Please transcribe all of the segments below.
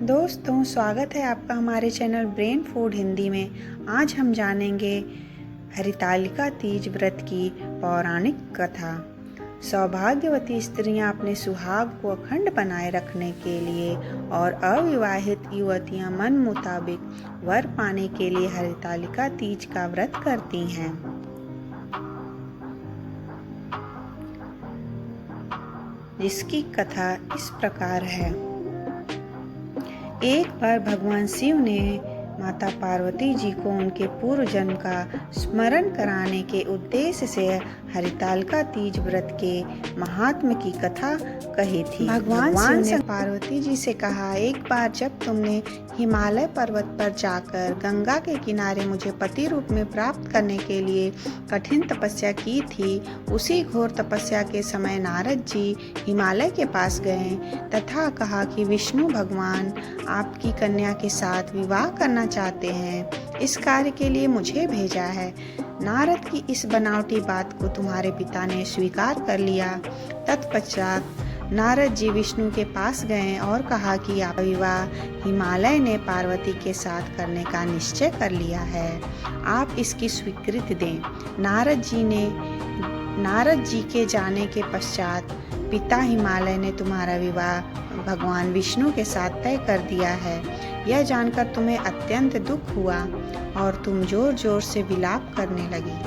दोस्तों, स्वागत है आपका हमारे चैनल ब्रेन फूड हिंदी में। आज हम जानेंगे हरितालिका तीज व्रत की पौराणिक कथा। सौभाग्यवती स्त्रियां अपने सुहाग को अखंड बनाए रखने के लिए और अविवाहित युवतियां मन मुताबिक वर पाने के लिए हरितालिका तीज का व्रत करती हैं। जिसकी कथा इस प्रकार है। एक बार भगवान शिव ने माता पार्वती जी को उनके पूर्व जन्म का स्मरण कराने के उद्देश्य से हरितालिका तीज व्रत के महात्म्य की कथा कही थी। भगवान शिव ने पार्वती जी से कहा, एक बार जब तुमने हिमालय पर्वत पर जाकर गंगा के किनारे मुझे पति रूप में प्राप्त करने के लिए कठिन तपस्या की थी, उसी घोर तपस्या के समय नारद जी हिमालय के पास गए तथा कहा कि विष्णु भगवान आपकी कन्या के साथ विवाह करना चाहते हैं। इस कार्य के लिए मुझे भेजा है। नारद की इस बनावटी बात को तुम्हारे पिता ने स्वीकार कर लिया। तत्पश्चात नारद जी विष्णु के पास गए और कहा कि आप विवाह हिमालय ने पार्वती के साथ करने का निश्चय कर लिया है, आप इसकी स्वीकृति दें। नारद जी के जाने के पश्चात पिता हिमालय ने तुम्हारा विवाह भगवान विष्णु के साथ तय कर दिया है। यह जानकर तुम्हें अत्यंत दुख हुआ और तुम जोर जोर से विलाप करने लगी।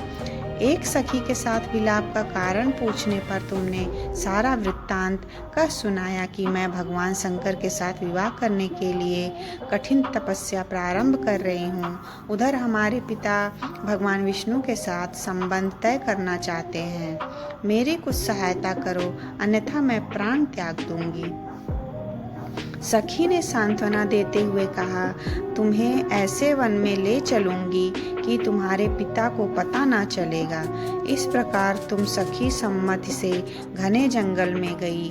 एक सखी के साथ विलाप का कारण पूछने पर तुमने सारा वृत्तांत कह सुनाया कि मैं भगवान शंकर के साथ विवाह करने के लिए कठिन तपस्या प्रारंभ कर रही हूँ। उधर हमारे पिता भगवान विष्णु के साथ संबंध तय करना चाहते हैं। मेरी कुछ सहायता करो, अन्यथा मैं प्राण त्याग दूंगी। सखी ने सांत्वना देते हुए कहा, तुम्हें ऐसे वन में ले चलूंगी कि तुम्हारे पिता को पता ना चलेगा। इस प्रकार तुम सखी सम्मति से घने जंगल में गई।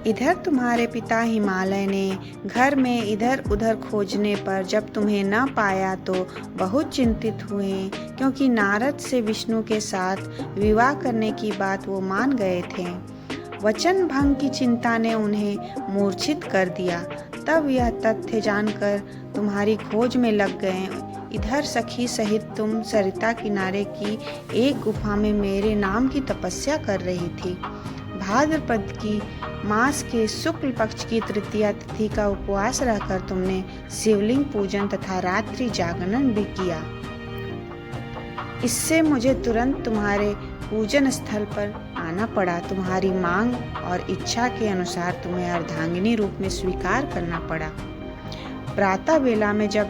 इधर तुम्हारे पिता हिमालय ने घर में इधर उधर खोजने पर जब तुम्हें न पाया तो बहुत चिंतित हुए, क्योंकि नारद से विष्णु के साथ विवाह करने की बात वो मान गए थे। वचन भंग की चिंता ने उन्हें मूर्छित कर दिया। तब यह तथ्य जानकर तुम्हारी खोज में लग गए। इधर सखी सहित तुम सरिता किनारे की एक गुफा में मेरे नाम की तपस्या कर रही थी। भाद्रपद की मास के शुक्ल पक्ष की तृतीया तिथि का उपवास रहकर तुमने शिवलिंग पूजन तथा रात्रि जागरण भी किया। इससे मुझे तुरंत तुम्हारे पूजन स्थल पर आना पड़ा। तुम्हारी मांग और इच्छा के अनुसार तुम्हें अर्धांगिनी रूप में स्वीकार करना पड़ा। प्रातः वेला में जब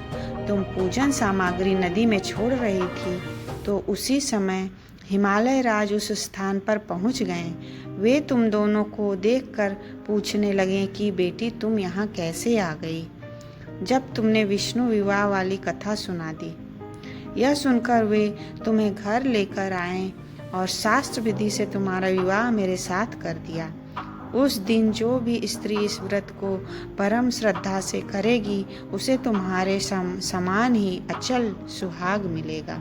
तुम पूजन सामग्री नदी में छोड़ रही थी तो उसी समय हिमालय राज उस स्थान पर पहुंच गए। वे तुम दोनों को देखकर पूछने लगे कि बेटी तुम यहाँ कैसे आ गई। जब तुमने विष्णु विवाह वाली कथा सुना दी, यह सुनकर वे तुम्हें घर लेकर आए और शास्त्र विधि से तुम्हारा विवाह मेरे साथ कर दिया। उस दिन जो भी स्त्री इस व्रत को परम श्रद्धा से करेगी, उसे तुम्हारे समान ही अचल सुहाग मिलेगा।